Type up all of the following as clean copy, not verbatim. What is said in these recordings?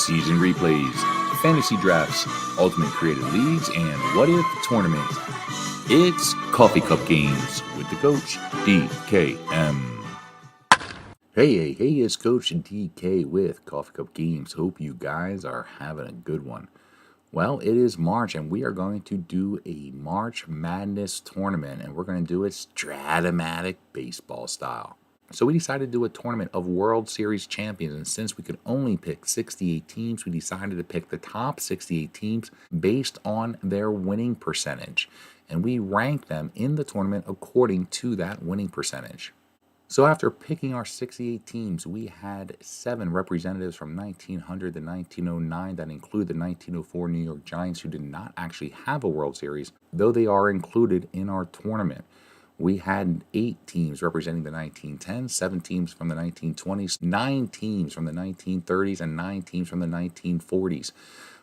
season replays, fantasy drafts, ultimate creative leagues, and what if tournament. It's Coffee Cup Games with the coach, DKM. Hey, it's Coach DK with Coffee Cup Games. Hope you guys are having a good one. Well, it is March, and we are going to do a March Madness tournament, and we're going to do it stratomatic baseball style. So we decided to do a tournament of World Series champions, and since we could only pick 68 teams, we decided to pick the top 68 teams based on their winning percentage, and we ranked them in the tournament according to that winning percentage. So after picking our 68 teams, we had 7 representatives from 1900 to 1909 that include the 1904 New York Giants, who did not actually have a World Series, though they are included in our tournament. We had 8 teams representing the 1910s, 7 teams from the 1920s, 9 teams from the 1930s, and 9 teams from the 1940s.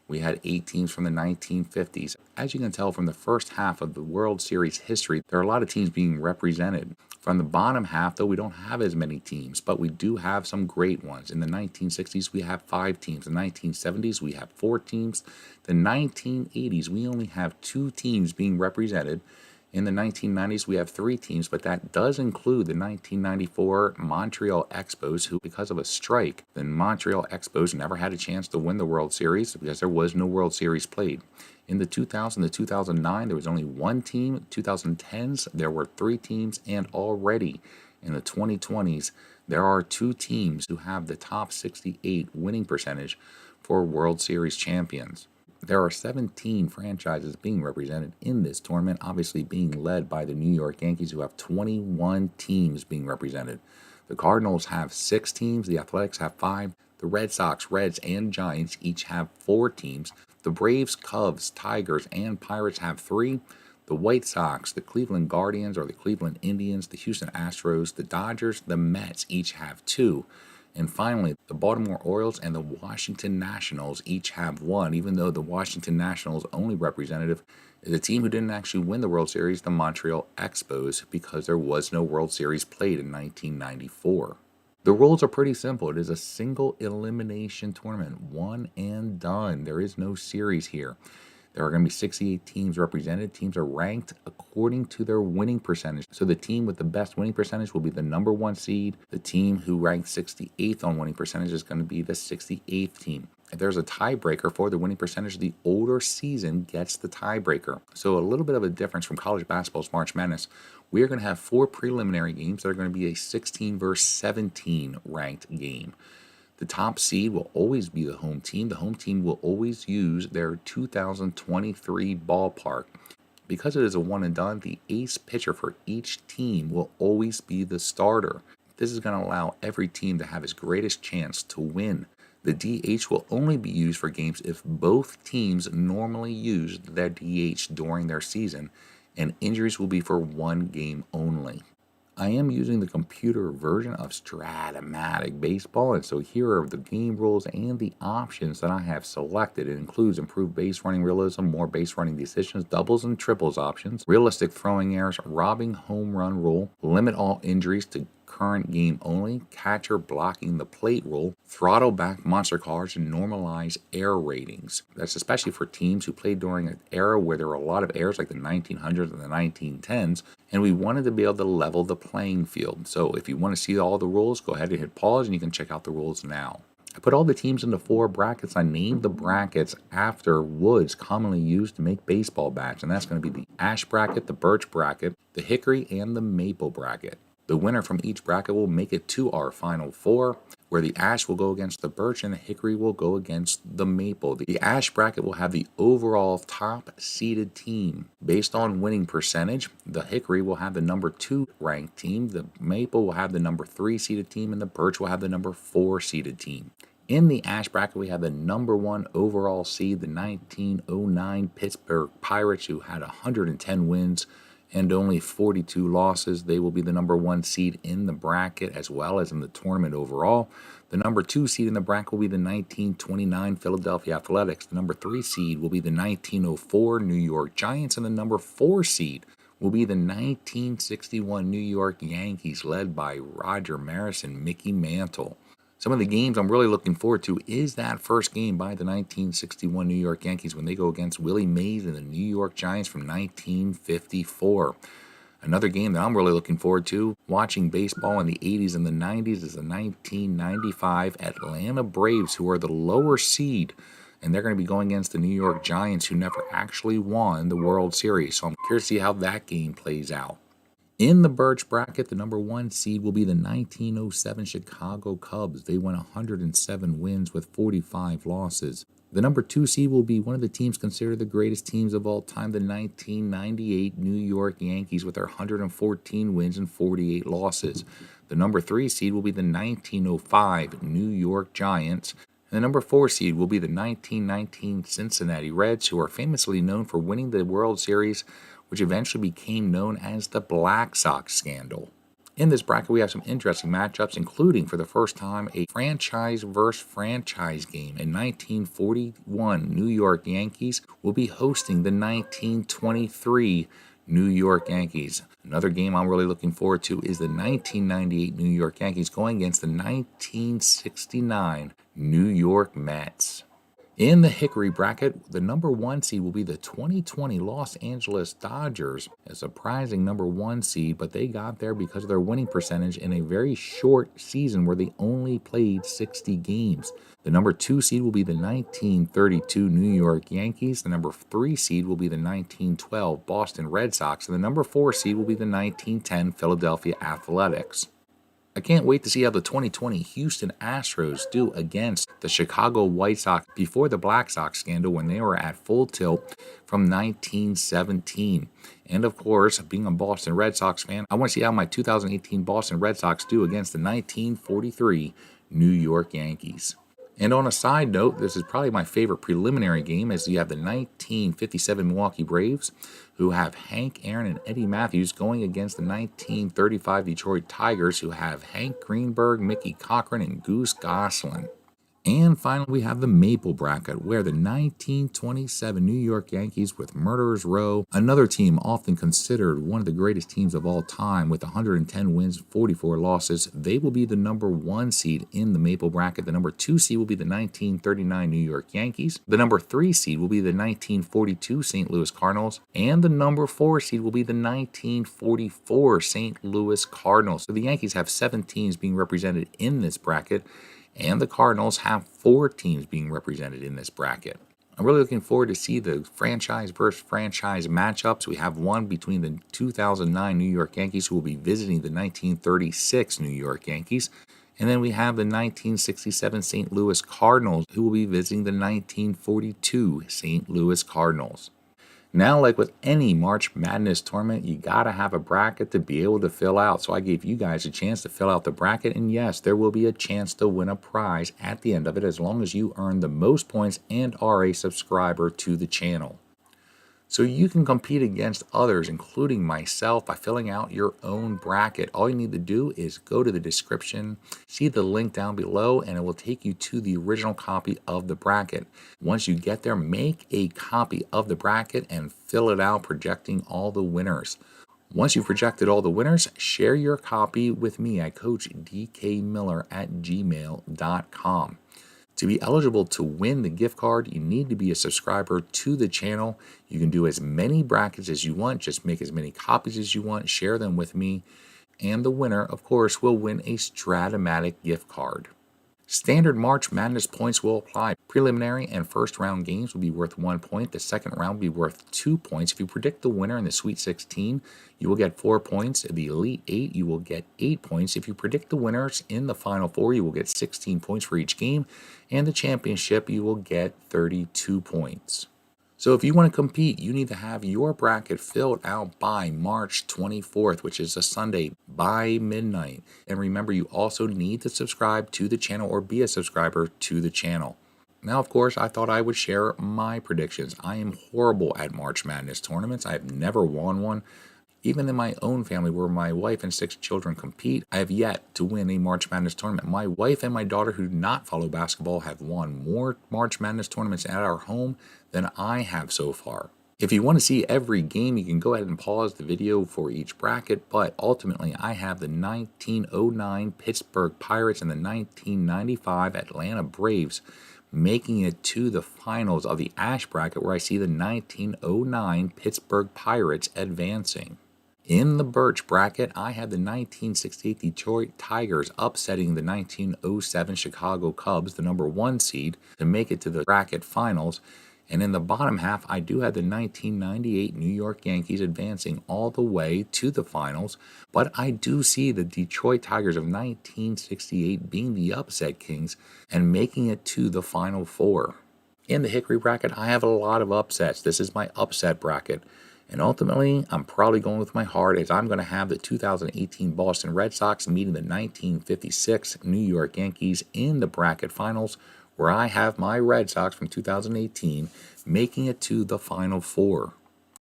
We had 8 teams from the 1950s. As you can tell from the first half of the World Series history, there are a lot of teams being represented. From the bottom half, though, we don't have as many teams, but we do have some great ones. In the 1960s, we have 5 teams. In the 1970s, we have 4 teams. The 1980s, we only have 2 teams being represented. In the 1990s, we have 3 teams, but that does include the 1994 Montreal Expos, who, because of a strike, the Montreal Expos never had a chance to win the World Series because there was no World Series played. In the 2000 to 2009, there was only 1 team. 2010s, there were 3 teams, and already in the 2020s, there are 2 teams who have the top 68 winning percentage for World Series champions. There are 17 franchises being represented in this tournament, obviously being led by the New York Yankees, who have 21 teams being represented. The Cardinals have 6 teams, the Athletics have 5, the Red Sox, Reds, and Giants each have 4 teams. The Braves, Cubs, Tigers, and Pirates have 3. The White Sox, the Cleveland Guardians or the Cleveland Indians, the Houston Astros, the Dodgers, the Mets each have 2. And finally, the Baltimore Orioles and the Washington Nationals each have 1, even though the Washington Nationals' only representative is a team who didn't actually win the World Series, the Montreal Expos, because there was no World Series played in 1994. The rules are pretty simple. It is a single elimination tournament, one and done. There is no series here. There are going to be 68 teams represented. Teams are ranked according to their winning percentage. So the team with the best winning percentage will be the number 1 seed. The team who ranked 68th on winning percentage is going to be the 68th team. If there's a tiebreaker for the winning percentage, the older season gets the tiebreaker. So a little bit of a difference from college basketball's March Madness. We are going to have 4 preliminary games that are going to be a 16 versus 17 ranked game. The top seed will always be the home team. The home team will always use their 2023 ballpark. Because it is a one and done, the ace pitcher for each team will always be the starter. This is going to allow every team to have its greatest chance to win. The DH will only be used for games if both teams normally use their DH during their season, and injuries will be for 1 game only. I am using the computer version of Stratomatic Baseball, and so here are the game rules and the options that I have selected. It includes improved base running realism, more base running decisions, doubles and triples options, realistic throwing errors, robbing home run rule, limit all injuries to current game only, catcher blocking the plate rule, throttle back monster cars, and normalize error ratings. That's especially for teams who played during an era where there were a lot of errors like the 1900s and the 1910s, and we wanted to be able to level the playing field. So if you want to see all the rules, go ahead and hit pause and you can check out the rules now. I put all the teams into 4 brackets. I named the brackets after woods commonly used to make baseball bats, and that's going to be the ash bracket, the birch bracket, the hickory, and the maple bracket. The winner from each bracket will make it to our final 4, where the ash will go against the birch and the hickory will go against the maple. The ash bracket will have the overall top seeded team based on winning percentage. The hickory will have the number 2 ranked team. The maple will have the number 3 seeded team, and the birch will have the number 4 seeded team. In the ash bracket, we have the number 1 overall seed, the 1909 Pittsburgh Pirates, who had 110 wins and only 42 losses. They will be the number 1 seed in the bracket as well as in the tournament overall. The number 2 seed in the bracket will be the 1929 Philadelphia Athletics. The number 3 seed will be the 1904 New York Giants, and the number 4 seed will be the 1961 New York Yankees, led by Roger Maris and Mickey Mantle. Some of the games I'm really looking forward to is that first game by the 1961 New York Yankees when they go against Willie Mays and the New York Giants from 1954. Another game that I'm really looking forward to watching baseball in the 80s and the 90s is the 1995 Atlanta Braves, who are the lower seed, and they're going to be going against the New York Giants, who never actually won the World Series. So I'm curious to see how that game plays out. In the Birch bracket, the number 1 seed will be the 1907 Chicago Cubs. They won 107 wins with 45 losses. The number 2 seed will be one of the teams considered the greatest teams of all time, the 1998 New York Yankees, with their 114 wins and 48 losses. The number 3 seed will be the 1905 New York Giants. And the number 4 seed will be the 1919 Cincinnati Reds, who are famously known for winning the World Series, which eventually became known as the Black Sox scandal. In this bracket, we have some interesting matchups, including, for the first time, a franchise versus franchise game. In 1941, New York Yankees will be hosting the 1923 New York Yankees. Another game I'm really looking forward to is the 1998 New York Yankees going against the 1969 New York Mets. In the Hickory bracket, the number 1 seed will be the 2020 Los Angeles Dodgers, a surprising number 1 seed, but they got there because of their winning percentage in a very short season where they only played 60 games. The number 2 seed will be the 1932 New York Yankees. The number 3 seed will be the 1912 Boston Red Sox. And the number 4 seed will be the 1910 Philadelphia Athletics. I can't wait to see how the 2020 Houston Astros do against the Chicago White Sox before the Black Sox scandal when they were at full tilt from 1917. And of course, being a Boston Red Sox fan, I want to see how my 2018 Boston Red Sox do against the 1943 New York Yankees. And on a side note, this is probably my favorite preliminary game, as you have the 1957 Milwaukee Braves, who have Hank Aaron and Eddie Matthews, going against the 1935 Detroit Tigers, who have Hank Greenberg, Mickey Cochran, and Goose Goslin. And finally, we have the Maple bracket, where the 1927 New York Yankees with Murderers Row, another team often considered one of the greatest teams of all time with 110 wins, 44 losses. They will be the number 1 seed in the Maple bracket. The number 2 seed will be the 1939 New York Yankees. The number 3 seed will be the 1942 St. Louis Cardinals. And the number 4 seed will be the 1944 St. Louis Cardinals. So the Yankees have 7 teams being represented in this bracket, and the Cardinals have 4 teams being represented in this bracket. I'm really looking forward to see the franchise versus franchise matchups. We have one between the 2009 New York Yankees, who will be visiting the 1936 New York Yankees. And then we have the 1967 St. Louis Cardinals, who will be visiting the 1942 St. Louis Cardinals. Now, like with any March Madness tournament, you got to have a bracket to be able to fill out. So I gave you guys a chance to fill out the bracket. And yes, there will be a chance to win a prize at the end of it, as long as you earn the most points and are a subscriber to the channel. So you can compete against others, including myself, by filling out your own bracket. All you need to do is go to the description, see the link down below, and it will take you to the original copy of the bracket. Once you get there, make a copy of the bracket and fill it out, projecting all the winners. Once you've projected all the winners, share your copy with me at coachdkmiller@gmail.com. To be eligible to win the gift card, you need to be a subscriber to the channel. You can do as many brackets as you want, just make as many copies as you want, share them with me, and the winner, of course, will win a stratomatic gift card. Standard March Madness points will apply. Preliminary and first round games will be worth 1 point. The second round will be worth 2 points. If you predict the winner in the Sweet 16, you will get 4 points. In the Elite 8, you will get 8 points. If you predict the winners in the Final Four, you will get 16 points for each game. And the championship, you will get 32 points. So if you want to compete, you need to have your bracket filled out by March 24th, which is a Sunday, by midnight. And remember, you also need to subscribe to the channel or be a subscriber to the channel. Now, of course, I thought I would share my predictions. I am horrible at March Madness tournaments. I have never won one. Even in my own family, where my wife and 6 children compete, I have yet to win a March Madness tournament. My wife and my daughter, who do not follow basketball, have won more March Madness tournaments at our home than I have so far. If you want to see every game, you can go ahead and pause the video for each bracket, but ultimately I have the 1909 Pittsburgh Pirates and the 1995 Atlanta Braves making it to the finals of the Ash bracket, where I see the 1909 Pittsburgh Pirates advancing. In the Birch bracket, I have the 1968 Detroit Tigers upsetting the 1907 Chicago Cubs, the number 1 seed, to make it to the bracket finals. And in the bottom half, I do have the 1998 New York Yankees advancing all the way to the finals, but I do see the Detroit Tigers of 1968 being the upset kings and making it to the Final Four. In the Hickory bracket, I have a lot of upsets. This is my upset bracket. And ultimately, I'm probably going with my heart, as I'm going to have the 2018 Boston Red Sox meeting the 1956 New York Yankees in the bracket finals, where I have my Red Sox from 2018 making it to the Final Four.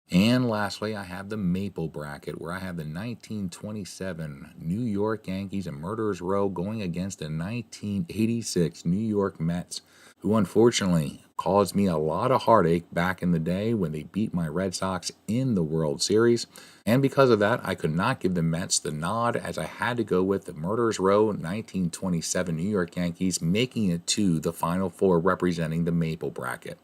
And lastly, I have the Maple bracket, where I have the 1927 New York Yankees and Murderers Row going against the 1986 New York Mets, who unfortunately caused me a lot of heartache back in the day when they beat my Red Sox in the World Series. And because of that, I could not give the Mets the nod, as I had to go with the Murderers Row 1927 New York Yankees making it to the Final Four representing the Maple bracket.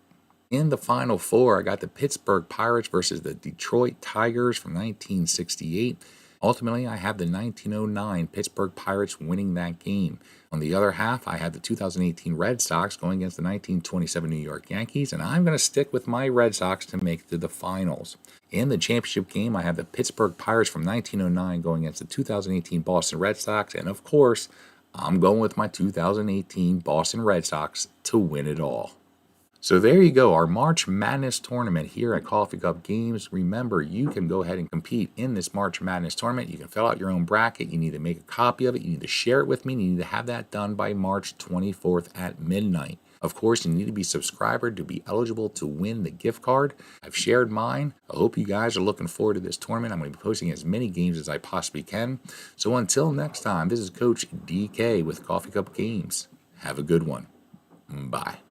In the Final Four, I got the Pittsburgh Pirates versus the Detroit Tigers from 1968. Ultimately, I have the 1909 Pittsburgh Pirates winning that game. On the other half, I have the 2018 Red Sox going against the 1927 New York Yankees, and I'm going to stick with my Red Sox to make it to the finals. In the championship game, I have the Pittsburgh Pirates from 1909 going against the 2018 Boston Red Sox, and of course, I'm going with my 2018 Boston Red Sox to win it all. So there you go, our March Madness tournament here at Coffee Cup Games. Remember, you can go ahead and compete in this March Madness tournament. You can fill out your own bracket. You need to make a copy of it. You need to share it with me. And you need to have that done by March 24th at midnight. Of course, you need to be subscribed to be eligible to win the gift card. I've shared mine. I hope you guys are looking forward to this tournament. I'm going to be posting as many games as I possibly can. So until next time, this is Coach DK with Coffee Cup Games. Have a good one. Bye.